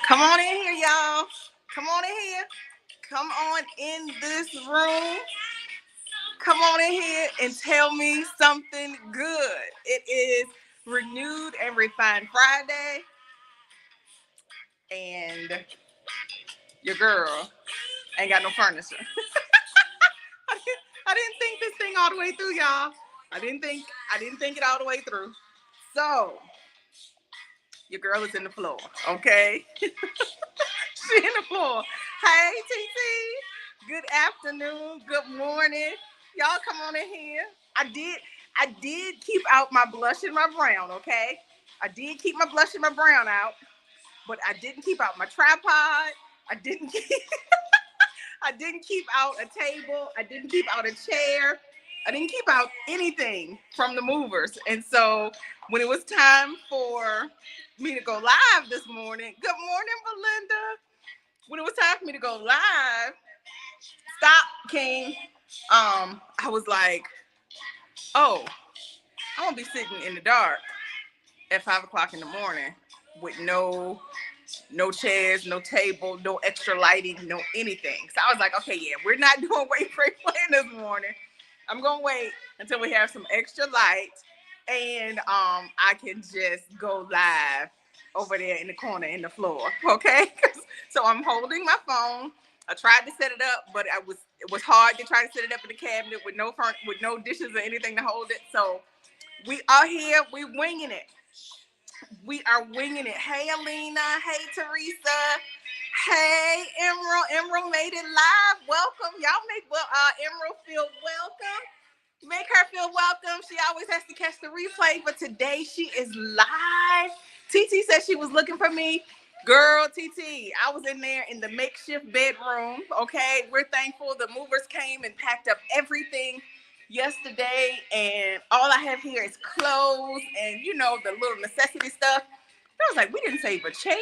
Come on in here, y'all. Come on in here. Come on in this room. Come on in here and tell me something good. It is Renewed and Refined Friday. And your girl ain't got no furniture. I didn't think this thing all the way through, y'all. I didn't think it all the way through. So your girl is in the floor, okay? She in the floor. Hey, TT. Good afternoon. Good morning. Y'all come on in here. I did keep out my blush and my brown, okay? I did keep my blush and my brown out, but I didn't keep out my tripod. I didn't keep I didn't keep out a table. I didn't keep out a chair. I didn't keep out anything from the movers. And so when it was time for me to go live this morning, good morning, Belinda. When it was time for me to go live, stop, King. I was like, oh, I'm gonna be sitting in the dark at 5:00 in the morning with no chairs, no table, no extra lighting, no anything. So I was like, okay, yeah, we're not doing Wait Pray Plan this morning. I'm gonna wait until we have some extra light and I can just go live over there in the corner in the floor. Okay. So I'm holding my phone. I tried to set it up, but it was hard to try to set it up in the cabinet with no dishes or anything to hold it. So we are here, we winging it. We are winging it. Hey, Alina. Hey, Teresa. Hey, Emerald. Emerald made it live. Welcome. Y'all make Emerald feel welcome. Make her feel welcome. She always has to catch the replay, but today she is live. TT said she was looking for me. Girl, TT, I was in there in the makeshift bedroom, okay? We're thankful the movers came and packed up everything yesterday, and all I have here is clothes and, the little necessity stuff. I was like, we didn't save a chair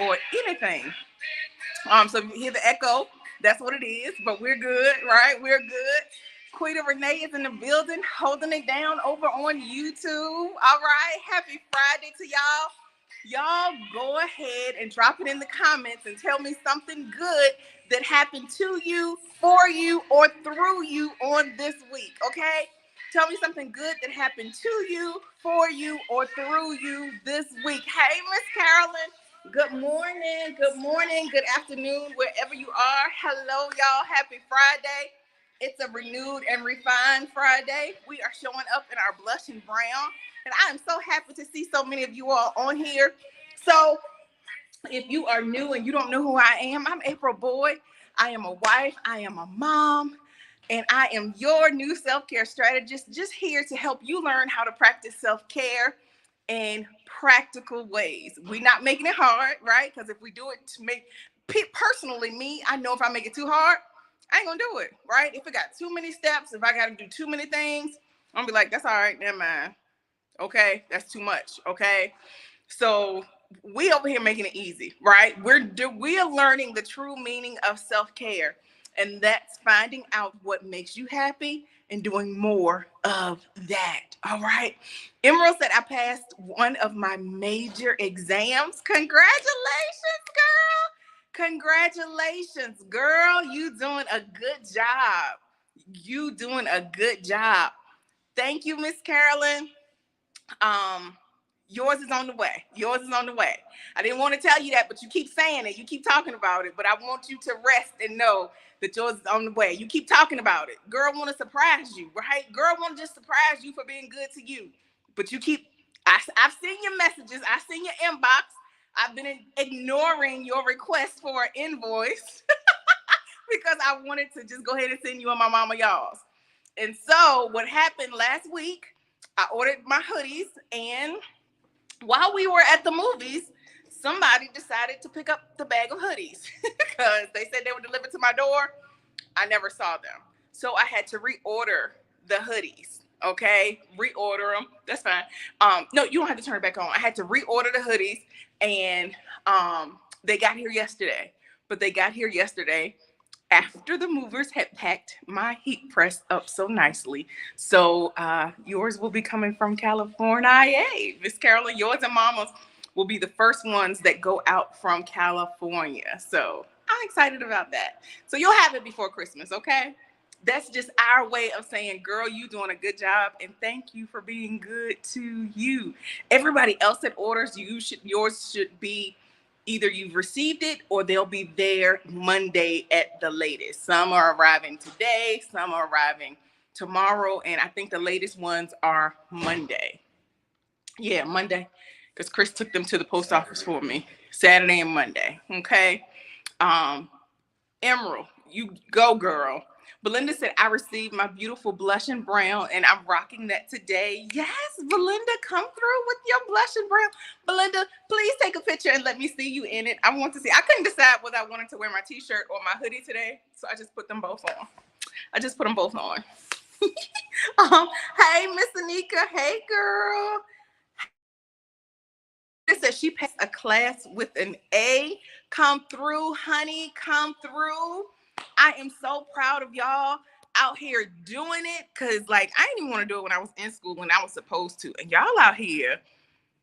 or anything. So you hear the echo, that's what it is, but we're good, right? We're good. Quita Renee is in the building, holding it down over on YouTube. All right, happy Friday to y'all. Y'all go ahead and drop it in the comments and tell me something good that happened to you, for you, or through you on this week, okay? Tell me something good that happened to you, for you, or through you this week. Hey, Miss Carolyn. Good morning, good afternoon, wherever you are. Hello, y'all. Happy Friday. It's a renewed and refined Friday. We are showing up in our blush and brown. And I am so happy to see so many of you all on here. So if you are new and you don't know who I am, I'm April Boyd. I am a wife. I am a mom. And I am your new self-care strategist, just here to help you learn how to practice self-care in practical ways. We're not making it hard, right? Because if we do it to make, personally, me, I know if I make it too hard, I ain't gonna do it, right? If it got too many steps, if I gotta do too many things, I'm gonna be like, that's all right, never mind. Okay, that's too much, okay? So we over here making it easy, right? We are learning the true meaning of self-care, and that's finding out what makes you happy and doing more of that. All right. Emerald said I passed one of my major exams. Congratulations, girl. Congratulations, girl. You doing a good job. You doing a good job. Thank you, Miss Carolyn. Yours is on the way. Yours is on the way. I didn't want to tell you that, but you keep saying it. You keep talking about it. But I want you to rest and know that yours is on the way. You keep talking about it. Girl want to surprise you, right? Girl want to just surprise you for being good to you. But you keep, I've seen your messages. I've seen your inbox. I've been ignoring your request for an invoice because I wanted to just go ahead and send you and my mama y'all's. And so what happened last week, I ordered my hoodies, and while we were at the movies, somebody decided to pick up the bag of hoodies because they said they were delivered to my door. I never saw them. So I had to reorder the hoodies. Okay, reorder them. That's fine. No, you don't have to turn it back on. I had to reorder the hoodies, and they got here yesterday. But they got here yesterday, after the movers had packed my heat press up so nicely. So yours will be coming from California. Yay, Miss Carolyn, yours and Mama's will be the first ones that go out from California. So I'm excited about that. So you'll have it before Christmas, okay? That's just our way of saying, girl, you doing a good job, and thank you for being good to you. Everybody else that orders, yours should be either you've received it or they'll be there Monday at the latest. Some are arriving today, some are arriving tomorrow, and I think the latest ones are Monday. Yeah, Monday, because Chris took them to the post office for me Saturday and Monday. Okay. Emerald, you go, girl. Belinda said, I received my beautiful blush and brown, and I'm rocking that today. Yes, Belinda, come through with your blush and brown. Belinda, please take a picture and let me see you in it. I want to see. I couldn't decide whether I wanted to wear my t-shirt or my hoodie today, so I just put them both on. Hey, Miss Anika. Hey, girl. It says she passed a class with an A. Come through, honey. Come through. I am so proud of y'all out here doing it, because like I didn't even want to do it when I was in school when I was supposed to. And y'all out here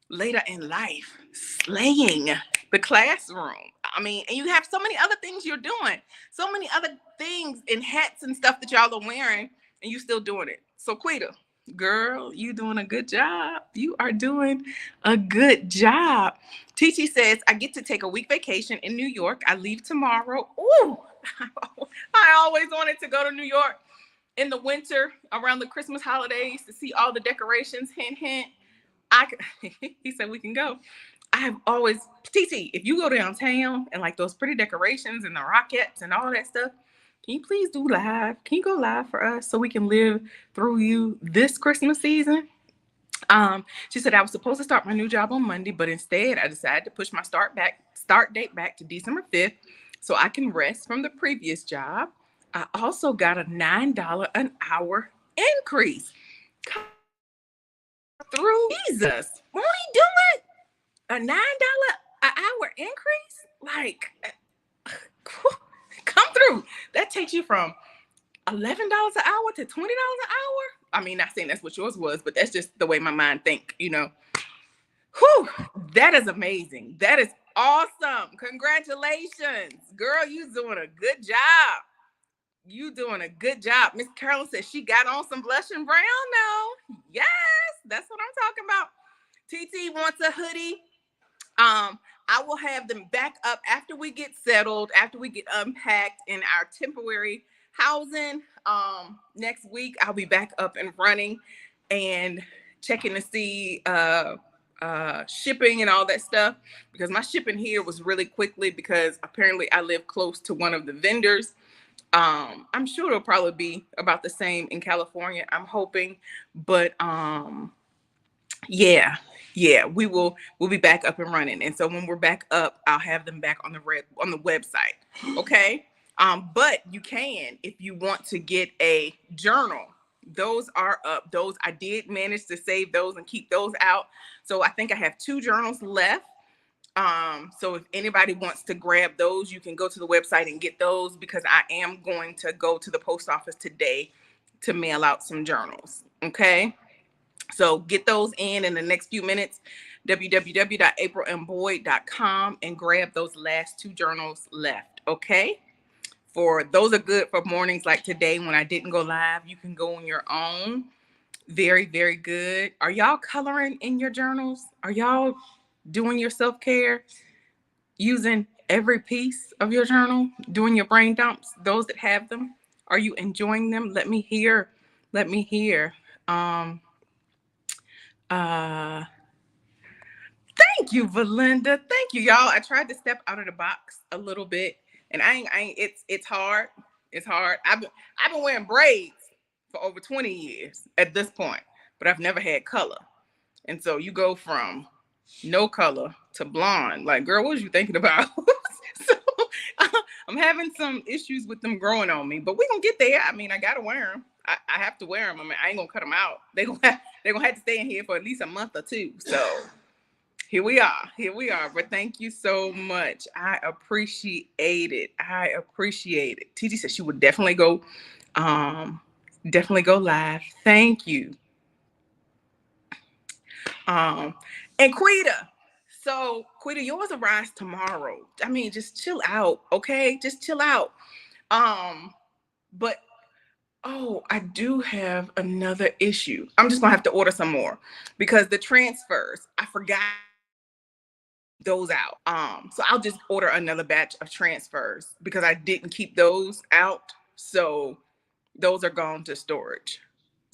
later in life slaying the classroom. I mean, and you have so many other things you're doing, so many other things and hats and stuff that y'all are wearing, and you still doing it. So Quita, girl, you doing a good job. You are doing a good job. TT says, I get to take a week vacation in New York. I leave tomorrow. Ooh, I always wanted to go to New York in the winter around the Christmas holidays to see all the decorations. Hint, hint. He said we can go. I have always, TT, if you go downtown and like those pretty decorations and the rockets and all that stuff, can you please do live? Can you go live for us so we can live through you this Christmas season? She said I was supposed to start my new job on Monday, but instead I decided to push my start date back to December 5th so I can rest from the previous job. I also got a $9 an hour increase. Come through, Jesus. Won't he do it? A $9 an hour increase? Like, come through. That takes you from $11 an hour to $20 an hour. I mean, not saying that's what yours was, but that's just the way my mind think, you know. Whew, that is amazing. That is awesome. Congratulations. Girl, you doing a good job. You doing a good job. Miss Carolyn says she got on some blush and brown now. Yes, that's what I'm talking about. TT wants a hoodie. I will have them back up after we get settled, after we get unpacked in our temporary housing. Next week I'll be back up and running and checking to see shipping and all that stuff, because my shipping here was really quickly because apparently I live close to one of the vendors. I'm sure it'll probably be about the same in California, I'm hoping, but yeah, we'll be back up and running. And so when we're back up, I'll have them back on the website. Okay. But you can, if you want to get a journal, those are up. Those, I did manage to save those and keep those out. So I think I have 2 journals left. So if anybody wants to grab those, you can go to the website and get those, because I am going to go to the post office today to mail out some journals. Okay. So get those in the next few minutes, www.aprilmboyd.com, and grab those last 2 journals left. Okay. Those are good for mornings like today when I didn't go live. You can go on your own. Very, very good. Are y'all coloring in your journals? Are y'all doing your self-care, using every piece of your journal, doing your brain dumps? Those that have them, are you enjoying them? Let me hear. Thank you, Belinda. Thank you, y'all. I tried to step out of the box a little bit, and it's hard. It's hard. I've been wearing braids for over 20 years at this point, but I've never had color. And so you go from no color to blonde. Like, girl, what was you thinking about? So I'm having some issues with them growing on me, but we're gonna get there. I mean, I gotta wear them. I have to wear them. I mean, I ain't gonna cut them out. They're gonna have to stay in here for at least a month or 2. So Here we are. But thank you so much. I appreciate it. I appreciate it. TG said she would um, definitely go live. Thank you. Um, and Quita. So Quita, yours arrives tomorrow. I mean, just chill out, okay? Just chill out. But oh, I do have another issue. I'm just gonna have to order some more because the transfers, I forgot those out. So I'll just order another batch of transfers because I didn't keep those out. So those are gone to storage.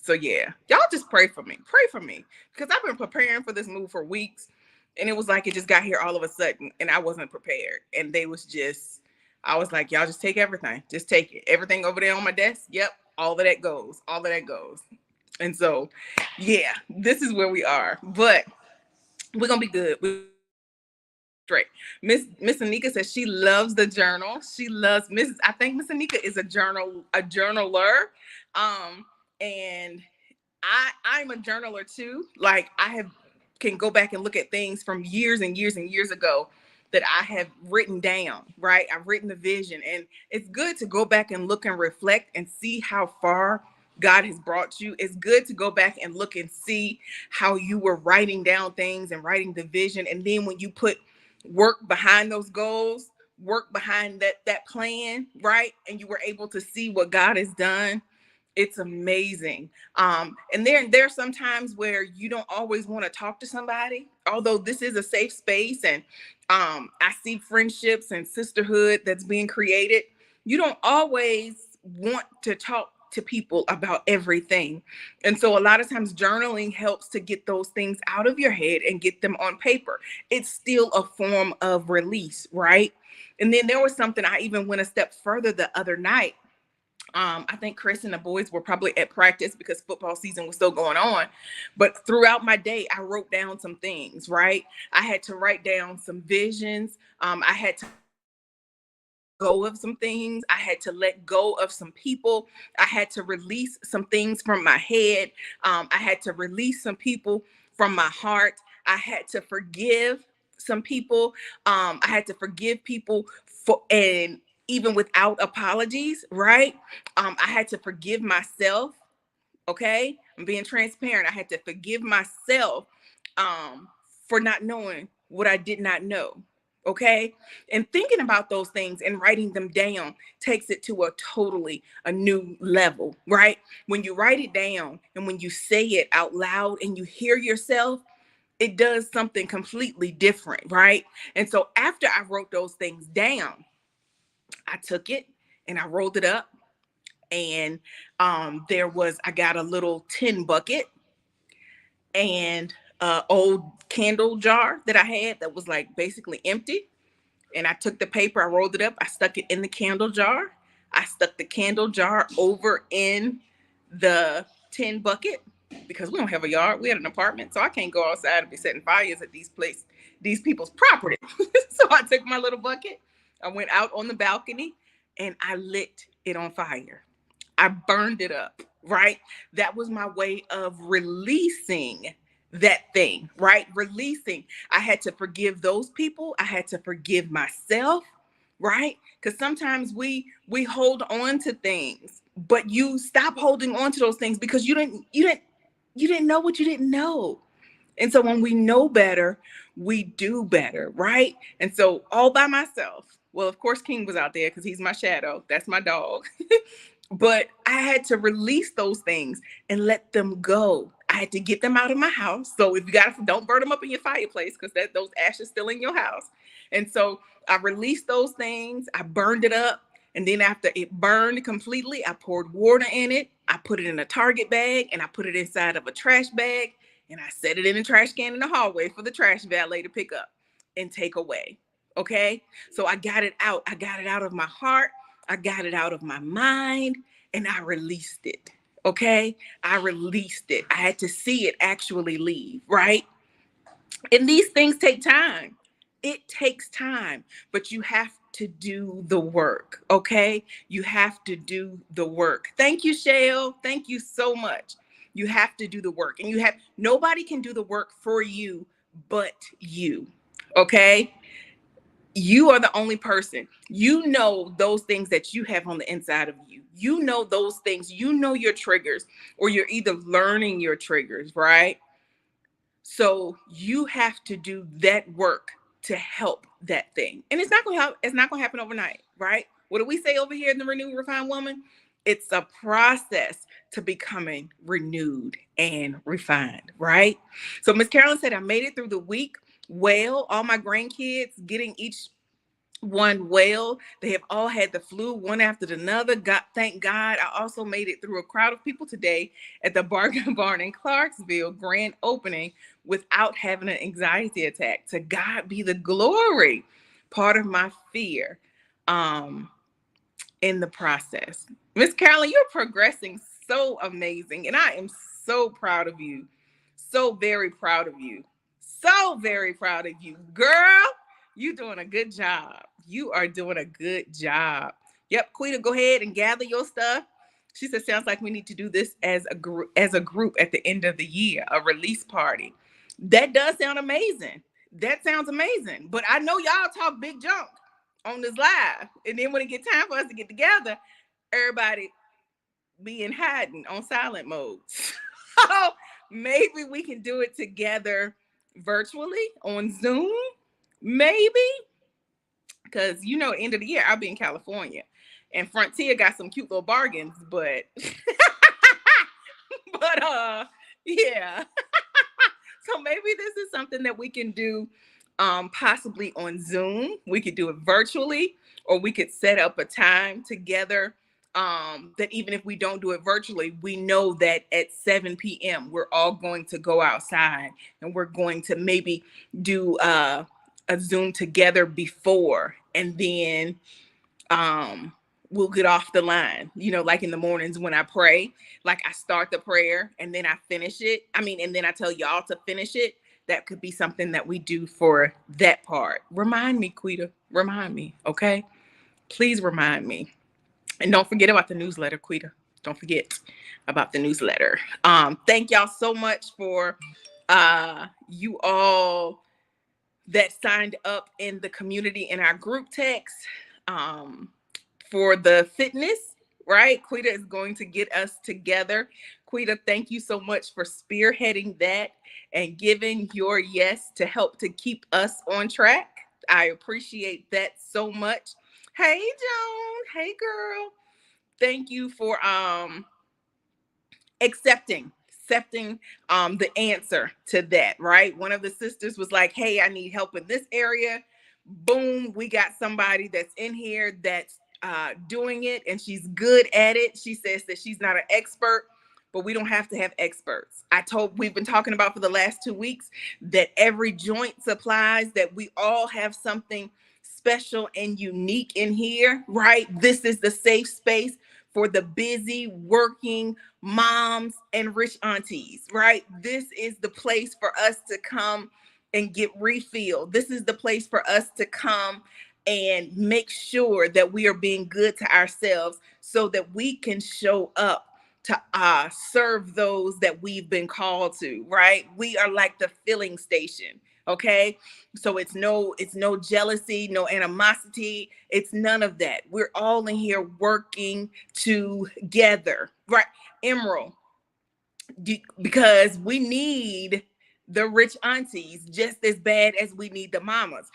So yeah, y'all just pray for me. Pray for me because I've been preparing for this move for weeks, and it was like it just got here all of a sudden, and I wasn't prepared. And they was just, I was like, y'all just take everything, just take it, everything over there on my desk. Yep, all of that goes, all of that goes. And so, yeah, this is where we are, but we're gonna be good. Straight. Miss Anika says she loves the journal. She loves Miss. I think Miss Anika is a journaler, and I'm a journaler too. Like I have can go back and look at things from years and years and years ago that I have written down. Right, I've written the vision, and it's good to go back and look and reflect and see how far God has brought you. It's good to go back and look and see how you were writing down things and writing the vision, and then when you put work behind those goals, work behind that plan, right? And you were able to see what God has done. It's amazing. And there's some times where you don't always want to talk to somebody, although this is a safe space, and I see friendships and sisterhood that's being created. You don't always want to talk to people about everything. And so a lot of times journaling helps to get those things out of your head and get them on paper. It's still a form of release, right? And then there was something I even went a step further the other night. I think Chris and the boys were probably at practice because football season was still going on. But throughout my day, I wrote down some things, right? I had to write down some visions. I had to go of some things. I had to let go of some people. I had to release some things from my head. I had to release some people from my heart. I had to forgive some people. I had to forgive people for, and even without apologies, right? I had to forgive myself. Okay, I'm being transparent. I had to forgive myself um, for not knowing what I did not know. Okay, and thinking about those things and writing them down takes it to a new level, right? When you write it down and when you say it out loud and you hear yourself, it does something completely different, right? And so after I wrote those things down, I took it and I rolled it up, and I got a little tin bucket and old candle jar that I had that was like basically empty. And I took the paper, I rolled it up, I stuck it in the candle jar. I stuck the candle jar over in the tin bucket because we don't have a yard. We had an apartment, so I can't go outside and be setting fires at these people's property. So I took my little bucket, I went out on the balcony, and I lit it on fire. I burned it up, right? That was my way of releasing that thing, right? Releasing. I had to forgive those people. I had to forgive myself, right? Because sometimes we hold on to things, but you stop holding on to those things because you didn't know what you didn't know. And so when we know better, we do better, right? And so all by myself. Well, of course, King was out there because he's my shadow. That's my dog. But I had to release those things and let them go. I had to get them out of my house. So if you got to, don't burn them up in your fireplace because that those ashes still in your house. And so I released those things. I burned it up. And then after it burned completely, I poured water in it. I put it in a Target bag and I put it inside of a trash bag. And I set it in a trash can in the hallway for the trash valet to pick up and take away. Okay. So I got it out. I got it out of my heart. I got it out of my mind, and I released it. Okay. I released it. I had to see it actually leave. Right. And these things take time. It takes time, but you have to do the work. Okay. You have to do the work. Thank you, Shale. Thank you so much. You have to do the work, and nobody can do the work for you but you. Okay? You are the only person. You know those things that you have on the inside of you. You know those things. You know your triggers, or you're either learning your triggers, right? So you have to do that work to help that thing. And it's not going to help. It's not going to happen overnight, right? What do we say over here in the Renewed Refined Woman? It's a process to becoming renewed and refined, right? So Miss Carolyn said, I made it through the week well. All my grandkids getting each one well. They have all had the flu one after another. God, thank God. I also made it through a crowd of people today at the Bargain Barn in Clarksville grand opening without having an anxiety attack. To God be the glory. Part of my fear in the process. Miss Carolyn, you're progressing so amazing, and I am so proud of you. So very proud of you. So very proud of you. Girl, you doing a good job. You are doing a good job. Yep, Quita, go ahead and gather your stuff. She said, sounds like we need to do this as a group at the end of the year, a release party. That does sound amazing. That sounds amazing. But I know y'all talk big junk on this live. And then when it get time for us to get together, everybody be in hiding on silent mode. So maybe we can do it together virtually on Zoom. Maybe. Because end of the year, I'll be in California. And Frontier got some cute little bargains, but yeah. So maybe this is something that we can do possibly on Zoom. We could do it virtually, or we could set up a time together that even if we don't do it virtually, we know that at 7 p.m. we're all going to go outside and we're going to maybe do a Zoom together before, and then we'll get off the line, like in the mornings when I pray, like I start the prayer and then I finish it. And then I tell y'all to finish it. That could be something that we do for that part. Remind me, Quita. Remind me, okay? Please remind me. And don't forget about the newsletter, Quita. Don't forget about the newsletter. Thank y'all so much for you all that signed up in the community in our group text for the fitness, right? Quita is going to get us together. Quita, thank you so much for spearheading that and giving your yes to help to keep us on track. I appreciate that so much. Hey, Joan. Hey, girl. Thank you for accepting the answer to that, right? One of the sisters was like, hey, I need help in this area. Boom, we got somebody that's in here that's doing it, and she's good at it. She says that she's not an expert, but we don't have to have experts. We've been talking about for the last 2 weeks that every joint supplies, that we all have something special and unique in here, right? This is the safe space for the busy working moms and rich aunties, right? This is the place for us to come and get refilled. This is the place for us to come and make sure that we are being good to ourselves so that we can show up to serve those that we've been called to, right? We are like the filling station. Okay. So it's no jealousy, no animosity. It's none of that. We're all in here working together, right? Emerald, because we need the rich aunties just as bad as we need the mamas.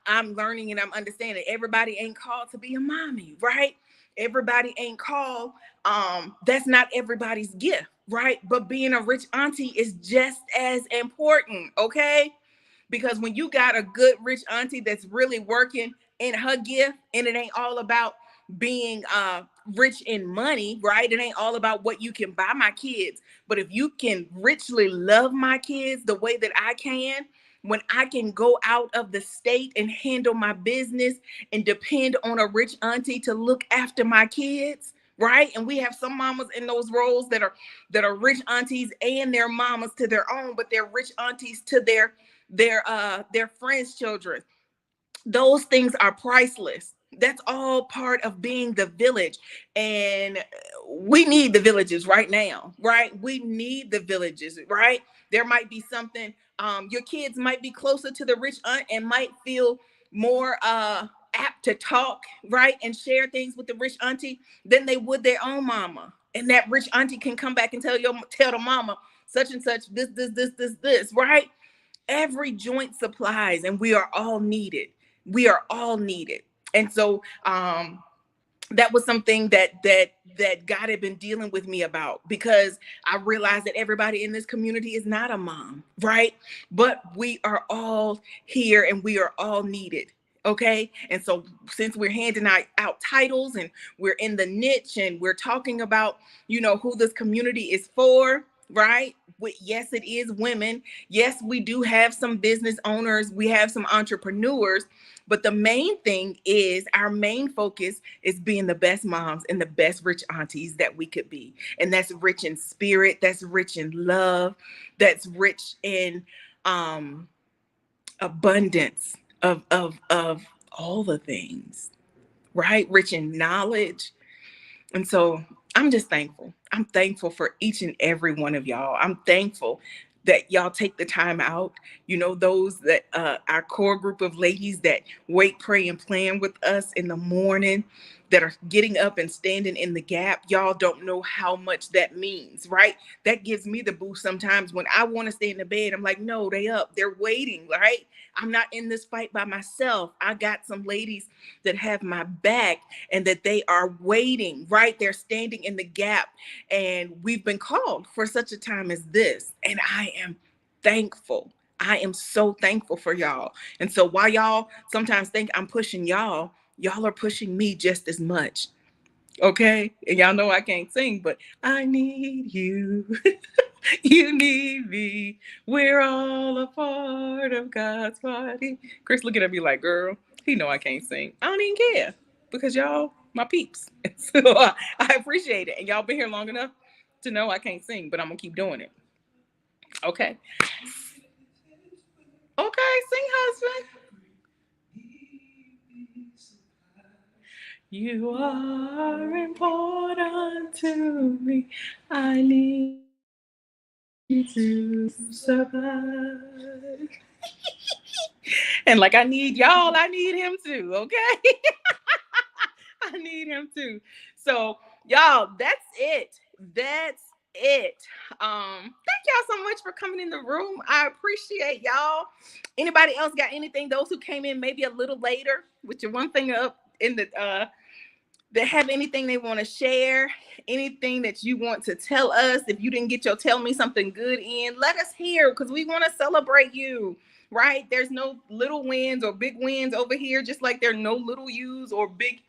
I'm learning and I'm understanding everybody ain't called to be a mommy, right? Everybody ain't called. That's not everybody's gift, right? But being a rich auntie is just as important, okay? Because when you got a good rich auntie that's really working in her gift, and it ain't all about being rich in money, right? It ain't all about what you can buy my kids. But if you can richly love my kids the way that I can, when I can go out of the state and handle my business and depend on a rich auntie to look after my kids, right? And we have some mamas in those roles that are rich aunties and their mamas to their own, but they're rich aunties to their friends' children. Those things are priceless. That's all part of being the village. And we need the villages right now, right? We need the villages, right? There might be something Your kids might be closer to the rich aunt and might feel more apt to talk, right, and share things with the rich auntie than they would their own mama. And that rich auntie can come back and tell the mama such and such this, right? Every joint supplies, and we are all needed. We are all needed. And so that was something that God had been dealing with me about, because I realized that everybody in this community is not a mom, right? But we are all here and we are all needed. Okay. And so since we're handing out titles and we're in the niche and we're talking about, who this community is for, right? Yes, it is women. Yes, we do have some business owners. We have some entrepreneurs. But the main thing is, our main focus is being the best moms and the best rich aunties that we could be. And that's rich in spirit, that's rich in love, that's rich in abundance of all the things, right? Rich in knowledge. And so I'm just thankful. I'm thankful for each and every one of y'all. I'm thankful that y'all take the time out. Those that our core group of ladies that wait, pray, and plan with us in the morning, that are getting up and standing in the gap. Y'all don't know how much that means, right? That gives me the boost sometimes when I want to stay in the bed. I'm like, no, they up, they're waiting, right? I'm not in this fight by myself. I got some ladies that have my back and that they are waiting, right? They're standing in the gap, and we've been called for such a time as this. And I am thankful. I am so thankful for y'all. And so while y'all sometimes think I'm pushing y'all are pushing me just as much. Okay? And y'all know I can't sing, but I need you. You need me. We're all a part of God's body. Chris looking at me like, girl, he know I can't sing. I don't even care, because y'all my peeps. So I appreciate it. And y'all been here long enough to know I can't sing, but I'm going to keep doing it. Okay. Okay, sing, husband. You are important to me. I need you to survive. And like I need y'all, I need him too, okay? I need him too. So, y'all, that's it. That's it. Thank y'all so much for coming in the room. I appreciate y'all. Anybody else got anything? Those who came in maybe a little later with your one thing up in the that have anything they want to share, anything that you want to tell us. If you didn't get your tell me something good in, let us hear, because we want to celebrate you, right? There's no little wins or big wins over here, just like there are no little U's or big,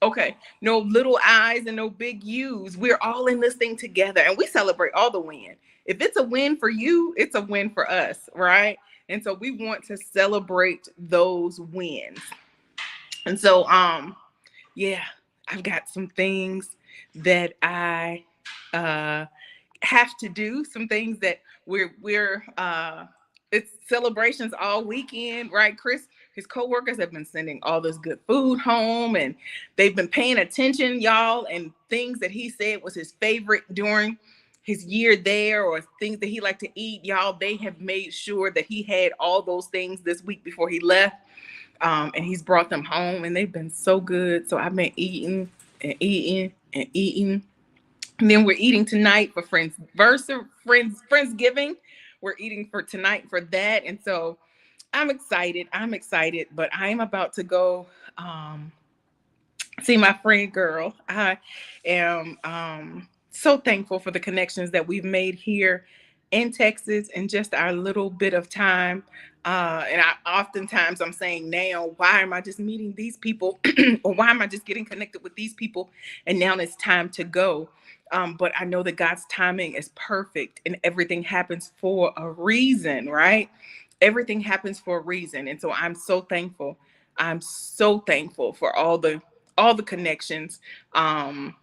okay, no little I's and no big U's. We're all in this thing together, and we celebrate all the win. If it's a win for you, it's a win for us, right? And so we want to celebrate those wins. And so, yeah, I've got some things that I have to do, some things that we're it's celebrations all weekend, right? Chris, his coworkers have been sending all this good food home, and they've been paying attention, y'all, and things that he said was his favorite during his year there, or things that he liked to eat, y'all, they have made sure that he had all those things this week before he left. And he's brought them home, and they've been so good. So I've been eating and eating and eating. And then we're eating tonight for Friendsgiving. We're eating for tonight for that. And so I'm excited. But I'm about to go see my friend girl. I am so thankful for the connections that we've made here in Texas in just our little bit of time. Oftentimes I'm saying now, why am I just meeting these people? Or why am I just getting connected with these people? And now it's time to go. But I know that God's timing is perfect, and everything happens for a reason, right? Everything happens for a reason. And so I'm so thankful. I'm so thankful for all the connections, and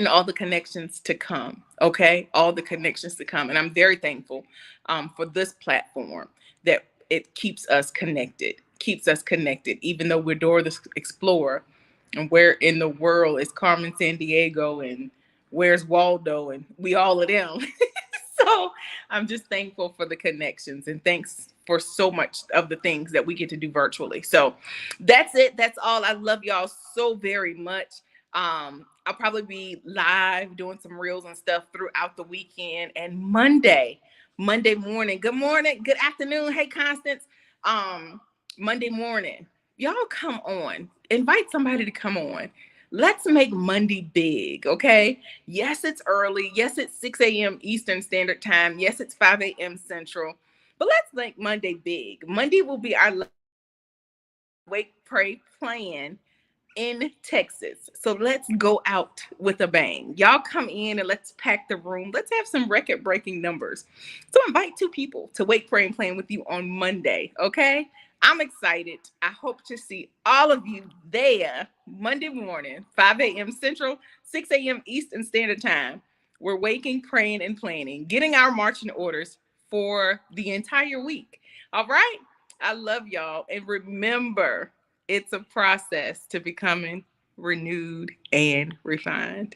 all the connections to come. Okay. All the connections to come. And I'm very thankful for this platform, that it keeps us connected, even though we're Dora the Explorer, and where in the world is Carmen Sandiego, and where's Waldo, and we all of them. So I'm just thankful for the connections and thanks for so much of the things that we get to do virtually. So that's it. That's all. I love y'all so very much. I'll probably be live doing some reels and stuff throughout the weekend and Monday morning. Good morning, good afternoon. Hey, Constance. Um, Monday morning, y'all come on. Invite somebody to come on. Let's make Monday big, okay? Yes, it's early. Yes, it's 6 a.m. Eastern Standard Time. Yes, it's 5 a.m. Central. But let's make Monday big. Monday will be our wake, pray, plan in Texas. So let's go out with a bang. Y'all come in and let's pack the room. Let's have some record breaking numbers. So invite two people to wake, pray, and plan with you on Monday, okay? I'm excited. I hope to see all of you there Monday morning, 5 a.m. Central, 6 a.m. Eastern Standard Time. We're waking, praying, and planning, getting our marching orders for the entire week. All right? I love y'all. And remember, it's a process to becoming renewed and refined.